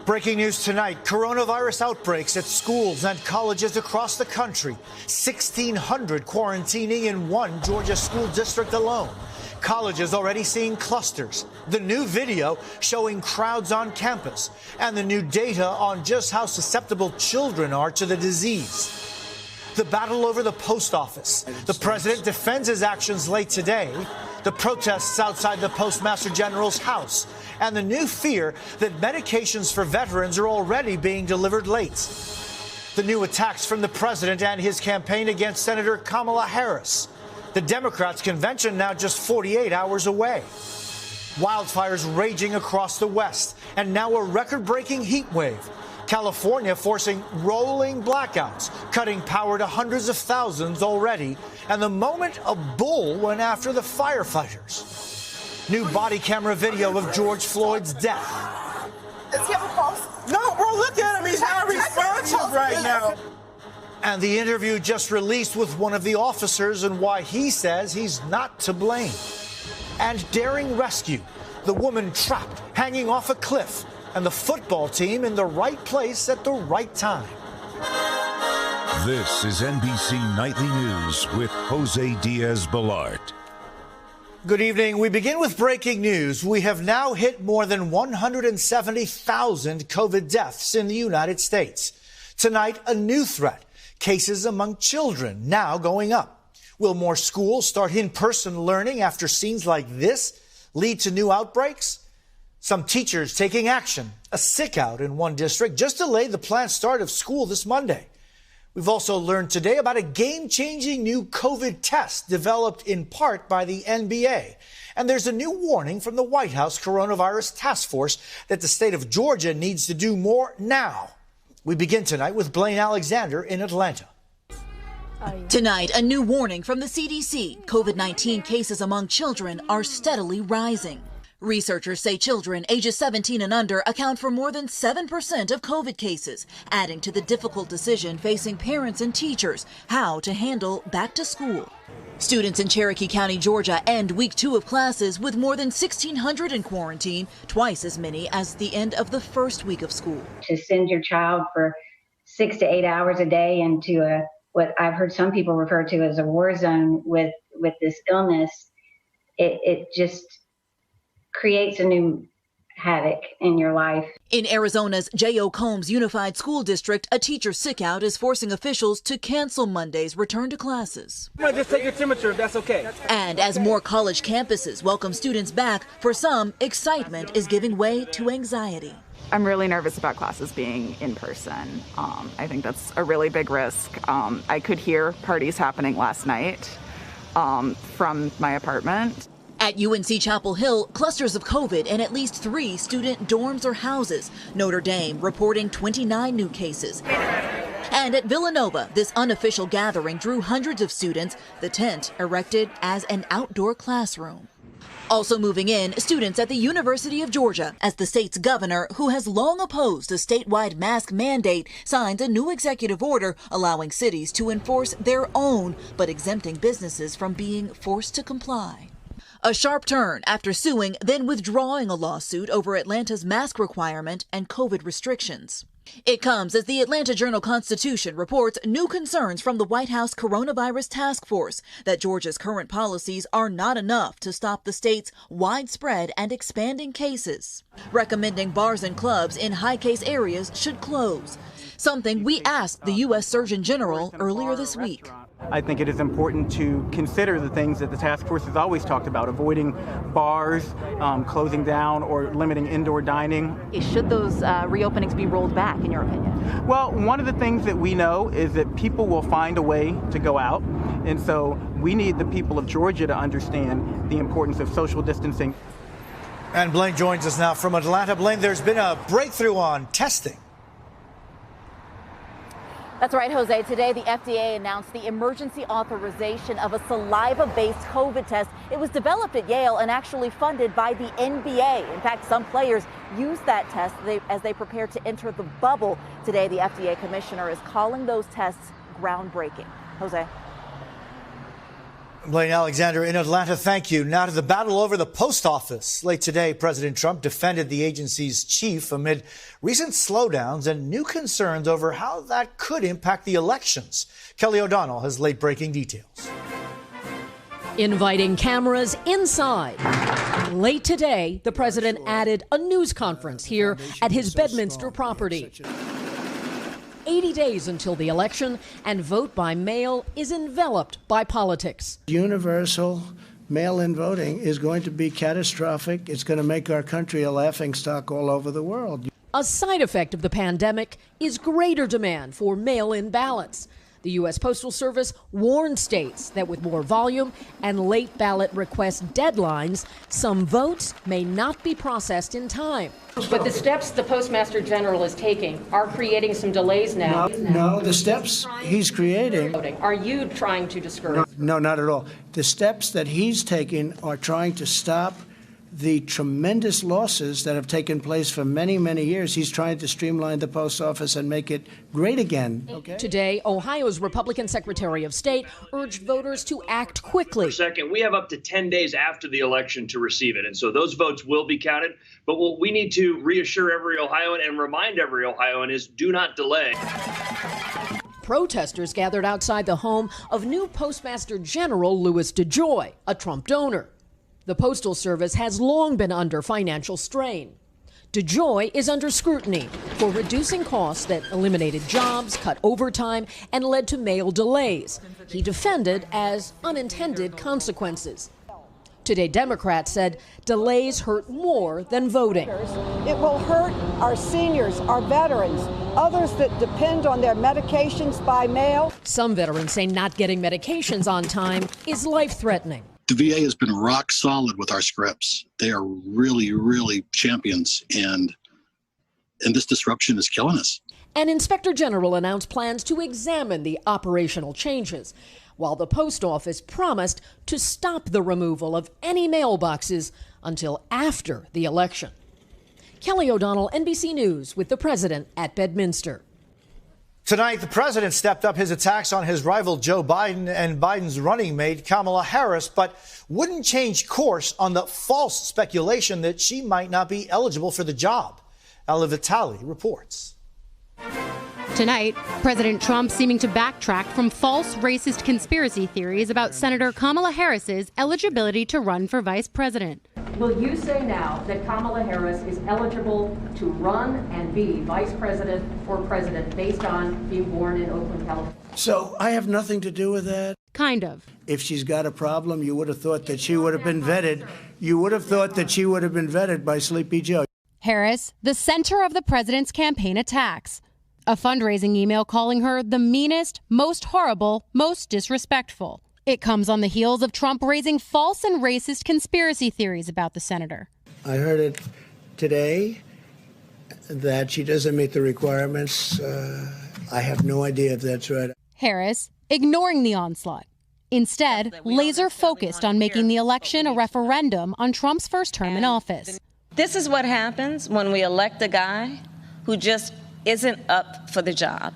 Breaking news tonight, coronavirus outbreaks at schools and colleges across the country. 1,600 quarantining in one Georgia school district alone. Colleges already seeing clusters. The new video showing crowds on campus. And the new data on just how susceptible children are to the disease. The battle over the post office. The president defends his actions late today. The protests outside the Postmaster General's house. And the new fear that medications for veterans are already being delivered late. The new attacks from the president and his campaign against Senator Kamala Harris. The Democrats' convention now just 48 hours away. Wildfires raging across the West. And now a record-breaking heat wave. California forcing rolling blackouts, cutting power to hundreds of thousands already. And the moment a bull went after the firefighters. New body camera video of George Floyd's death. Does he have a pulse? No, bro, look at him. He's not responsive right now. And the interview just released with one of the officers and why he says he's not to blame. And daring rescue. The woman trapped, hanging off a cliff. And the football team in the right place at the right time. This is NBC Nightly News with Jose Diaz-Balart. Good evening. We begin with breaking news. We have now hit more than 170,000 COVID deaths in the United States. Tonight, a new threat. Cases among children now going up. Will more schools start in-person learning after scenes like this lead to new outbreaks? Some teachers taking action. A sick out in one district just delayed the planned start of school this Monday. We've also learned today about a game-changing new COVID test developed in part by the NBA. And there's a new warning from the White House Coronavirus Task Force that the state of Georgia needs to do more now. We begin tonight with Blaine Alexander in Atlanta. Tonight, a new warning from the CDC. COVID-19 cases among children are steadily rising. Researchers say children ages 17 and under account for more than 7% of COVID cases, adding to the difficult decision facing parents and teachers how to handle back to school. Students in Cherokee County, Georgia end week 2 of classes with more than 1,600 in quarantine, twice as many as the end of the first week of school. To send your child for 6 to 8 hours a day into what I've heard some people refer to as a war zone with this illness, it just creates a new havoc in your life. In Arizona's J.O. Combs Unified School District, a teacher sick out is forcing officials to cancel Monday's return to classes. I'm gonna just take your temperature if that's okay. And as more college campuses welcome students back, for some, excitement is giving way to anxiety. I'm really nervous about classes being in person. I think that's a really big risk. I could hear parties happening last night from my apartment. At UNC Chapel Hill, clusters of COVID in at least 3 student dorms or houses. Notre Dame reporting 29 new cases. And at Villanova, this unofficial gathering drew hundreds of students, the tent erected as an outdoor classroom. Also moving in, students at the University of Georgia, as the state's governor, who has long opposed a statewide mask mandate, signs a new executive order allowing cities to enforce their own, but exempting businesses from being forced to comply. A sharp turn after suing, then withdrawing a lawsuit over Atlanta's mask requirement and COVID restrictions. It comes as the Atlanta Journal-Constitution reports new concerns from the White House Coronavirus Task Force that Georgia's current policies are not enough to stop the state's widespread and expanding cases, recommending bars and clubs in high-case areas should close, something we asked the U.S. Surgeon General earlier this week. I think it is important to consider the things that the task force has always talked about, avoiding bars, closing down, or limiting indoor dining. Should those reopenings be rolled back, in your opinion? Well, one of the things that we know is that people will find a way to go out. And so we need the people of Georgia to understand the importance of social distancing. And Blaine joins us now from Atlanta. Blaine, there's been a breakthrough on testing. That's right, Jose. Today, the FDA announced the emergency authorization of a saliva-based COVID test. It was developed at Yale and actually funded by the NBA. In fact, some players use that test as they prepare to enter the bubble. Today, the FDA commissioner is calling those tests groundbreaking. Jose. Blaine Alexander in Atlanta, thank you. Now to the battle over the post office. Late today, President Trump defended the agency's chief amid recent slowdowns and new concerns over how that could impact the elections. Kelly O'Donnell has late-breaking details. Inviting cameras inside. Late today, the president added a news conference here at his Bedminster property. 80 days until the election, and vote by mail is enveloped by politics. Universal mail-in voting is going to be catastrophic. It's going to make our country a laughingstock all over the world. A side effect of the pandemic is greater demand for mail-in ballots. The U.S. Postal Service warned states that with more volume and late ballot request deadlines, some votes may not be processed in time. But the steps the Postmaster General is taking are creating some delays now. No, the steps he's creating. Are you trying to discourage? No, not at all. The steps that he's taking are trying to stop the tremendous losses that have taken place for many, many years. He's trying to streamline the post office and make it great again. Okay? Today, Ohio's Republican Secretary of State urged voters to act quickly. Second, we have up to 10 days after the election to receive it, and so those votes will be counted. But what we need to reassure every Ohioan and remind every Ohioan is do not delay. Protesters gathered outside the home of new Postmaster General Louis DeJoy, a Trump donor. The Postal Service has long been under financial strain. DeJoy is under scrutiny for reducing costs that eliminated jobs, cut overtime, and led to mail delays. He defended as unintended consequences. Today, Democrats said delays hurt more than voting. It will hurt our seniors, our veterans, others that depend on their medications by mail. Some veterans say not getting medications on time is life-threatening. The VA has been rock solid with our scripts. They are really, really champions, and this disruption is killing us. An inspector general announced plans to examine the operational changes, while the post office promised to stop the removal of any mailboxes until after the election. Kelly O'Donnell, NBC News, with the president at Bedminster. Tonight, the president stepped up his attacks on his rival Joe Biden and Biden's running mate Kamala Harris, but wouldn't change course on the false speculation that she might not be eligible for the job. Ala Vitali reports. Tonight, President Trump seeming to backtrack from false racist conspiracy theories about Senator Kamala Harris's eligibility to run for vice president. Will you say now that Kamala Harris is eligible to run and be vice president or president based on being born in Oakland, California? So I have nothing to do with that. Kind of. If she's got a problem, you would have thought that she would have been vetted. You would have thought that she would have been vetted by Sleepy Joe. Harris, the center of the president's campaign attacks. A fundraising email calling her the meanest, most horrible, most disrespectful. It comes on the heels of Trump raising false and racist conspiracy theories about the senator. I heard it today that she doesn't meet the requirements. I have no idea if that's right. Harris, ignoring the onslaught. Instead, laser focused on making the election a referendum on Trump's first term in office. This is what happens when we elect a guy who just isn't up for the job.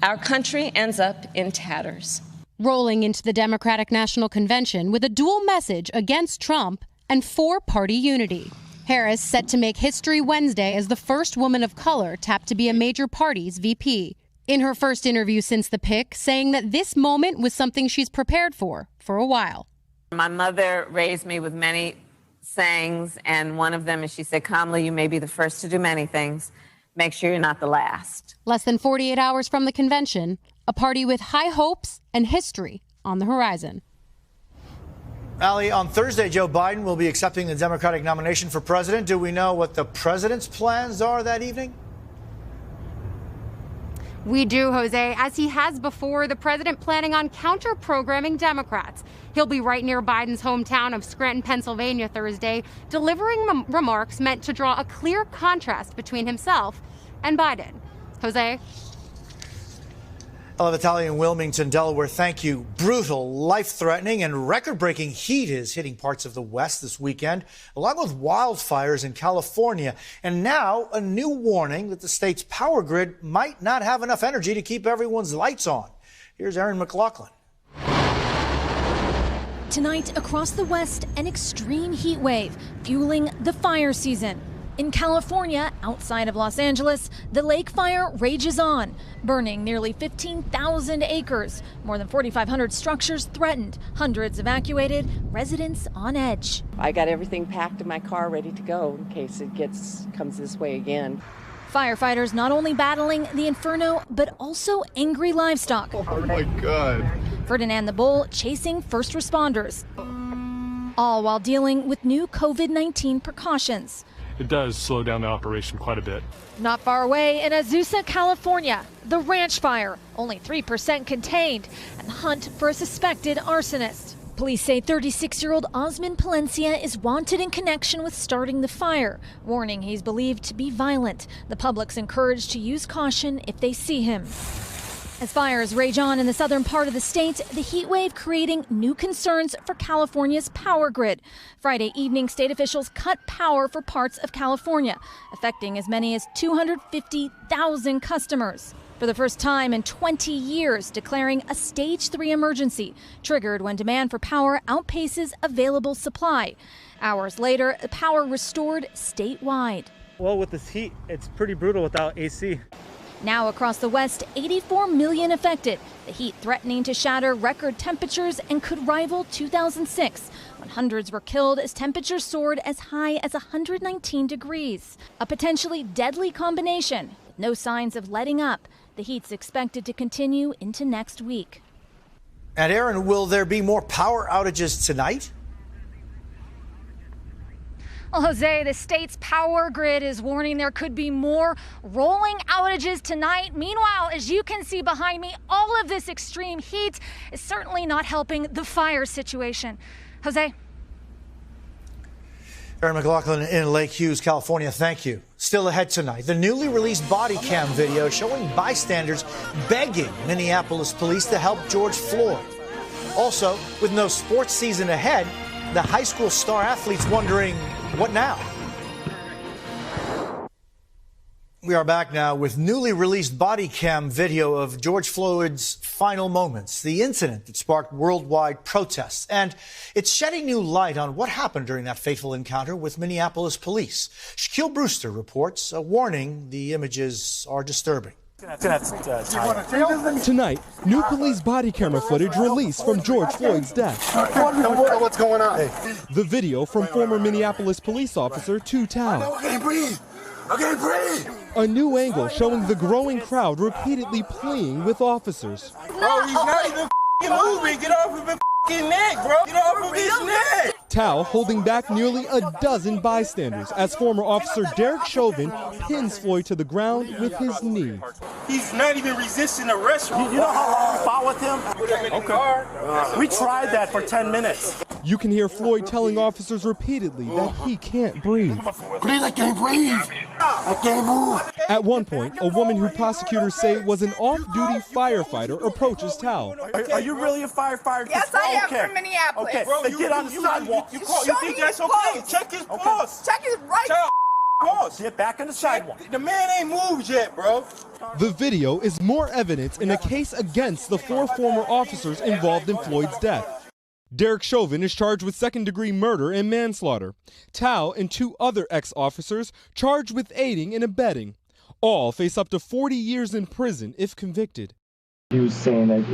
Our country ends up in tatters. Rolling into the Democratic National Convention with a dual message against Trump and four-party unity. Harris set to make history Wednesday as the first woman of color tapped to be a major party's VP. In her first interview since the pick, saying that this moment was something she's prepared for a while. My mother raised me with many sayings, and one of them is she said, Kamala, you may be the first to do many things. Make sure you're not the last. Less than 48 hours from the convention, a party with high hopes and history on the horizon. Ali, on Thursday, Joe Biden will be accepting the Democratic nomination for president. Do we know what the president's plans are that evening? We do, Jose. As he has before, the president planning on counter-programming Democrats. He'll be right near Biden's hometown of Scranton, Pennsylvania, Thursday, delivering remarks meant to draw a clear contrast between himself and Biden. Jose? Ala Vitali in Wilmington, Delaware, thank you. Brutal, life-threatening, and record-breaking heat is hitting parts of the West this weekend, along with wildfires in California. And now, a new warning that the state's power grid might not have enough energy to keep everyone's lights on. Here's Aaron McLaughlin. Tonight, across the West, an extreme heat wave fueling the fire season. In California, outside of Los Angeles, the lake fire rages on, burning nearly 15,000 acres. More than 4,500 structures threatened, hundreds evacuated, residents on edge. I got everything packed in my car ready to go in case it comes this way again. Firefighters not only battling the inferno, but also angry livestock. Oh my God. Ferdinand the Bull chasing first responders, all while dealing with new COVID-19 precautions. It does slow down the operation quite a bit. Not far away in Azusa, California, the ranch fire, only 3% contained, and the hunt for a suspected arsonist. Police say 36-year-old Osman Palencia is wanted in connection with starting the fire, warning he's believed to be violent. The public's encouraged to use caution if they see him. As fires rage on in the southern part of the state, the heat wave creating new concerns for California's power grid. Friday evening, state officials cut power for parts of California, affecting as many as 250,000 customers. For the first time in 20 years, declaring a Stage 3 emergency, triggered when demand for power outpaces available supply. Hours later, the power restored statewide. Well, with this heat, it's pretty brutal without AC. Now across the West, 84 million affected. The heat threatening to shatter record temperatures and could rival 2006, when hundreds were killed as temperatures soared as high as 119 degrees. A potentially deadly combination, with no signs of letting up. The heat's expected to continue into next week. And Aaron, will there be more power outages tonight? Well, Jose, the state's power grid is warning there could be more rolling outages tonight. Meanwhile, as you can see behind me, all of this extreme heat is certainly not helping the fire situation. Jose? Aaron McLaughlin in Lake Hughes, California, thank you. Still ahead tonight, the newly released body cam video showing bystanders begging Minneapolis police to help George Floyd. Also, with no sports season ahead, the high school star athletes wondering, what now? We are back now with newly released body cam video of George Floyd's final moments, the incident that sparked worldwide protests. And it's shedding new light on what happened during that fateful encounter with Minneapolis police. Shaquille Brewster reports a warning the images are disturbing. Tonight, new police body camera footage released from George Floyd's death. What's going on? The video from former Minneapolis police officer Tu Tao. I can't breathe. I can't breathe. A new angle showing the growing crowd repeatedly pleading with officers. Bro, he's not even moving. Get off of his neck, bro. Get off of his neck. Tao holding back nearly a dozen bystanders as former officer Derek Chauvin pins Floyd to the ground with his knee. He's not even resisting arrest. You know how long we fought with him? Okay. We tried that for 10 minutes. You can hear Floyd telling officers repeatedly that he can't breathe. Please, I can't breathe. I can't move. At one point, a woman who prosecutors say was an off-duty firefighter approaches Tao. Are you really a firefighter? Yes, I am from Minneapolis. Okay, Bro, then get on the sidewalk. You think that's okay? Check his pulse. Check his right. Pulse. Get back on the sidewalk. The man ain't moved yet, bro. The video is more evidence in a case against the 4 former officers involved in Floyd's death. Derek Chauvin is charged with second-degree murder and manslaughter. Tao and 2 other ex-officers charged with aiding and abetting. All face up to 40 years in prison if convicted. He was saying that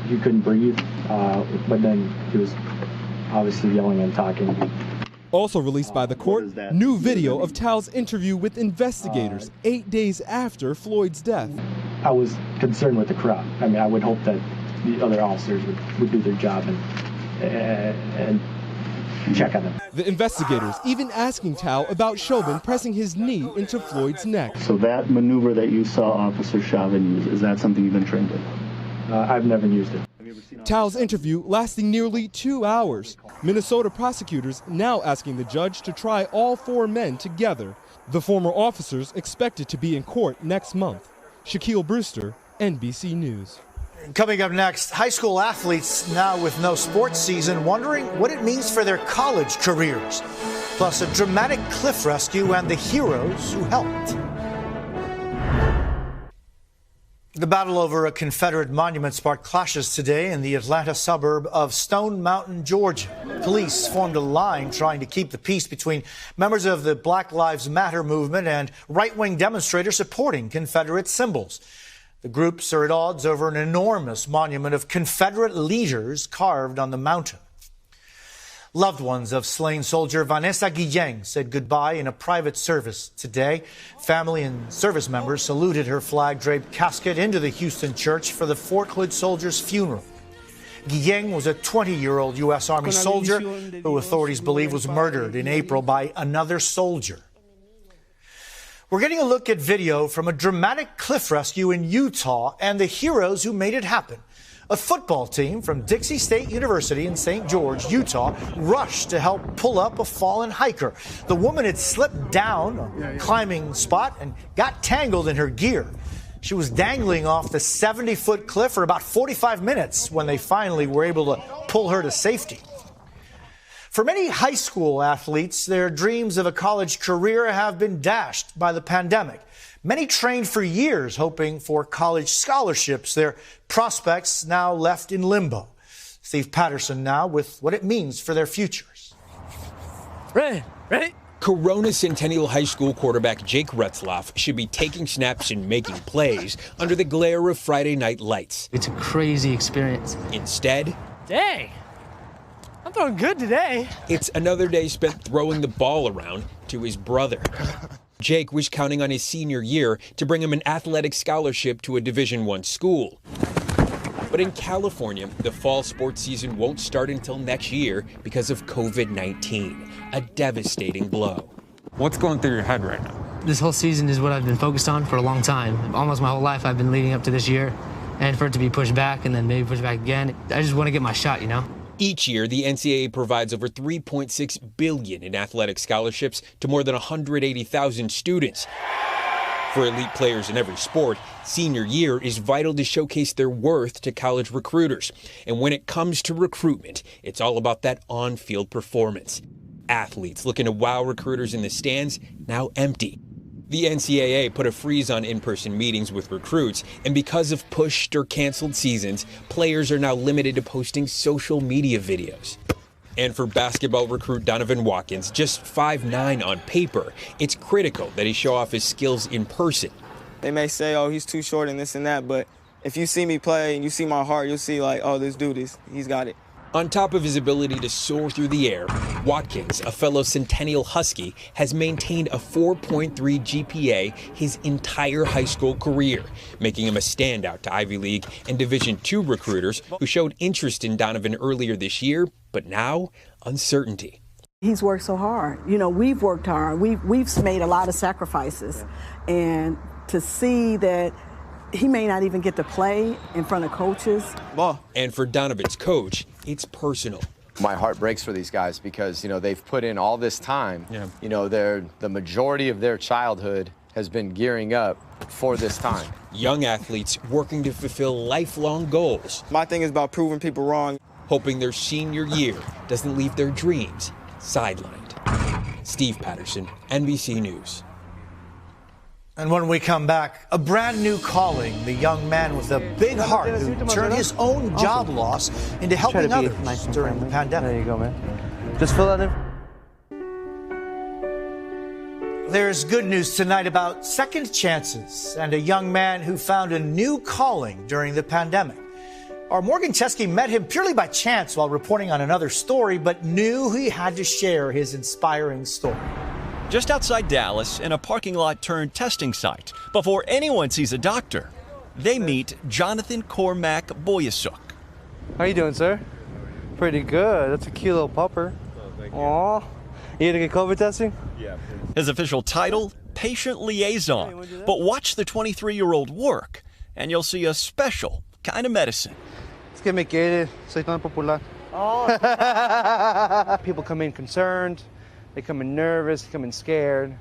he couldn't breathe, but then he was obviously yelling and talking. Also released by the court, new video of Tao's interview with investigators 8 days after Floyd's death. I was concerned with the crowd. I mean, I would hope that the other officers would do their job and check on them. The investigators even asking Tao about Chauvin pressing his knee into Floyd's neck. So that maneuver that you saw Officer Chauvin use, is that something you've been trained in? I've never used it. Tao's interview lasting nearly 2 hours. Minnesota prosecutors now asking the judge to try all 4 men together. The former officers expected to be in court next month. Shaquille Brewster, NBC News. Coming up next, high school athletes now with no sports season wondering what it means for their college careers. Plus a dramatic cliff rescue and the heroes who helped. The battle over a Confederate monument sparked clashes today in the Atlanta suburb of Stone Mountain, Georgia. Police formed a line trying to keep the peace between members of the Black Lives Matter movement and right-wing demonstrators supporting Confederate symbols. The groups are at odds over an enormous monument of Confederate leaders carved on the mountain. Loved ones of slain soldier Vanessa Guillén said goodbye in a private service today. Family and service members saluted her flag-draped casket into the Houston church for the Fort Hood soldier's funeral. Guillén was a 20-year-old U.S. Army soldier who authorities believe was murdered in April by another soldier. We're getting a look at video from a dramatic cliff rescue in Utah and the heroes who made it happen. A football team from Dixie State University in St. George, Utah, rushed to help pull up a fallen hiker. The woman had slipped down a climbing spot and got tangled in her gear. She was dangling off the 70-foot cliff for about 45 minutes when they finally were able to pull her to safety. For many high school athletes, their dreams of a college career have been dashed by the pandemic. Many trained for years hoping for college scholarships, their prospects now left in limbo. Steve Patterson now with what it means for their futures. Ready? Corona Centennial High School quarterback Jake Retzlaff should be taking snaps and making plays under the glare of Friday night lights. It's a crazy experience. Instead, Dang, I'm throwing good today. It's another day spent throwing the ball around to his brother. Jake was counting on his senior year to bring him an athletic scholarship to a Division I school. But in California, the fall sports season won't start until next year because of COVID-19, a devastating blow. What's going through your head right now? This whole season is what I've been focused on for a long time. Almost my whole life I've been leading up to this year. And for it to be pushed back and then maybe pushed back again, I just want to get my shot, you know? Each year, the NCAA provides over $3.6 billion in athletic scholarships to more than 180,000 students. For elite players in every sport, senior year is vital to showcase their worth to college recruiters. And when it comes to recruitment, it's all about that on-field performance. Athletes looking to wow recruiters in the stands, now empty. The NCAA put a freeze on in-person meetings with recruits, and because of pushed or canceled seasons, players are now limited to posting social media videos. And for basketball recruit Donovan Watkins, just 5'9" on paper, it's critical that he show off his skills in person. They may say, oh, he's too short and this and that, but if you see me play and you see my heart, you'll see like, oh, this dude, he's got it. On top of his ability to soar through the air, Watkins, a fellow Centennial Husky, has maintained a 4.3 GPA his entire high school career, making him a standout to Ivy League and Division II recruiters who showed interest in Donovan earlier this year, but now uncertainty. He's worked so hard. You know, we've worked hard. We've made a lot of sacrifices. And to see that he may not even get to play in front of coaches. And for Donovan's coach, it's personal. My heart breaks for these guys because, you know, they've put in all this time. Yeah. You know, the majority of their childhood has been gearing up for this time. Young athletes working to fulfill lifelong goals. My thing is about proving people wrong. Hoping their senior year doesn't leave their dreams sidelined. Steve Patterson, NBC News. And when we come back, a brand new calling, the young man with a big heart who turned his own job loss into helping others during the pandemic. There you go, man. Just fill that in. There's good news tonight about second chances and a young man who found a new calling during the pandemic. Our Morgan Chesky met him purely by chance while reporting on another story, but knew he had to share his inspiring story. Just outside Dallas, in a parking lot turned testing site, before anyone sees a doctor, they meet Jonathan Cormac Boyasuk. How you doing, sir? Pretty good. That's a cute little pupper. Aw. You gonna get COVID testing? Yeah. His official title, patient liaison. But watch the 23-year-old work, and you'll see a special kind of medicine. Es que me quiere. Soy tan popular. Oh. People come in concerned. They come in nervous, they come in scared,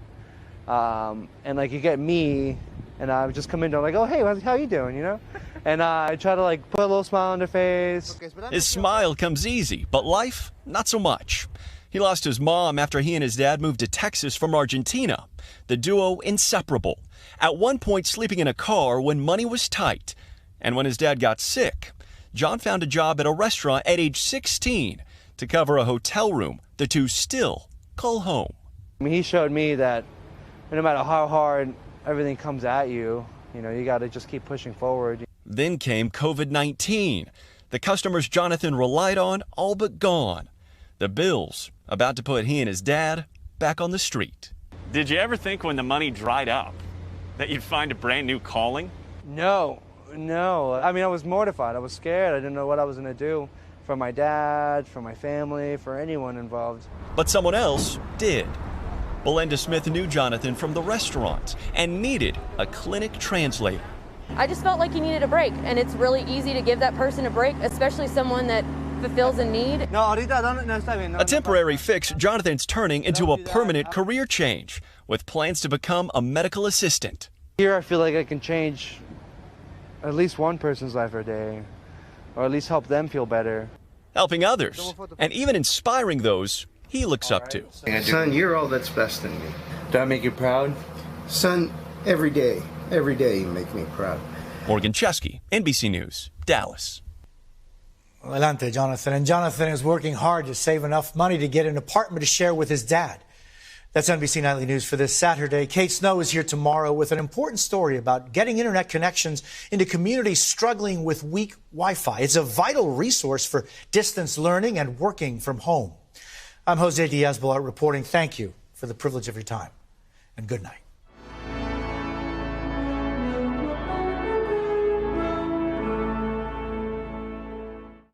and like you get me, and I just come in there like, oh hey, how you doing, you know? And I try to like put a little smile on their face. His smile comes easy, but life, not so much. He lost his mom after he and his dad moved to Texas from Argentina. The duo inseparable. At one point sleeping in a car when money was tight. And when his dad got sick, John found a job at a restaurant at age 16 to cover a hotel room the two still call home. I mean, he showed me that no matter how hard everything comes at you, you got to just keep pushing forward. Then came COVID-19. The customers Jonathan relied on all but gone. The bills about to put he and his dad back on the street. Did you ever think when the money dried up that you'd find a brand new calling? No. I mean, I was mortified. I was scared. I didn't know what I was going to do for my dad, for my family, for anyone involved. But someone else did. Belinda Smith knew Jonathan from the restaurant and needed a clinic translator. I just felt like he needed a break, and it's really easy to give that person a break, especially someone that fulfills a need. A temporary fix Jonathan's turning into a permanent career change with plans to become a medical assistant. Here I feel like I can change at least one person's life a day, or at least help them feel better. Helping others, and even inspiring those he looks up to. Son, you're all that's best in me. Do I make you proud? Son, every day you make me proud. Morgan Chesky, NBC News, Dallas. Adelante, Jonathan. And Jonathan is working hard to save enough money to get an apartment to share with his dad. That's NBC Nightly News for this Saturday. Kate Snow is here tomorrow with an important story about getting internet connections into communities struggling with weak Wi-Fi. It's a vital resource for distance learning and working from home. I'm Jose Diaz-Balart reporting. Thank you for the privilege of your time, and good night.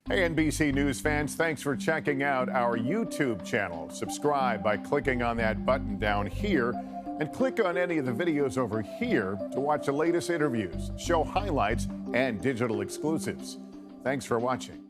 Hey, NBC News fans, thanks for checking out our YouTube channel. Subscribe by clicking on that button down here and click on any of the videos over here to watch the latest interviews, show highlights, and digital exclusives. Thanks for watching.